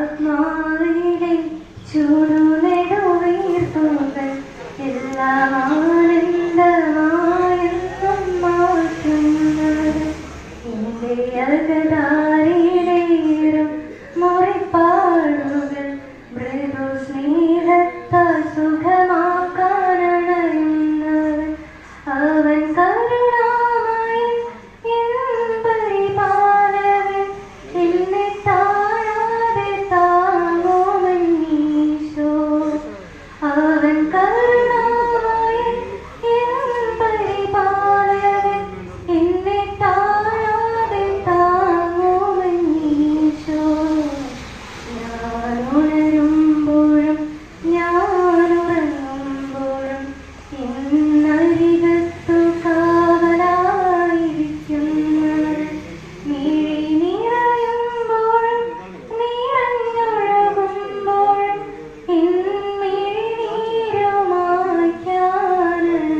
ആത്മാവിലെ ചുടുനെടുവീർപ്പുകൾ എല്ലാം ആനന്ദമായെന്നും മാറ്റുന്നത് എൻ്റെ അകതാരിയിലേറും മുറിപ്പാടുകൾ മൃദു സ്നേഹത്താൽ സുഖമാക്കാനണയുന്നത് അവൻ കരുണാമയൻ എൻ പരിപാലകൻ എന്നെ താഴാതെ താങ്ങുമെന്നീശോ അവൻ കരുണാമയൻ എൻ പരിപാലകൻ എന്നെ താഴാതെ താങ്ങുമെന്നീശോ ഞാൻ ഉണരുമ്പോഴും ഞാൻ ഉറങ്ങുമ്പോഴും എന്നരികത്തു കാവലായിരിക്കുന്നത് മിഴി നിറയുമ്പോഴും നിറഞ്ഞൊഴുകുമ്പോഴും എന്നിഴനീരുമായ്ക്കാനും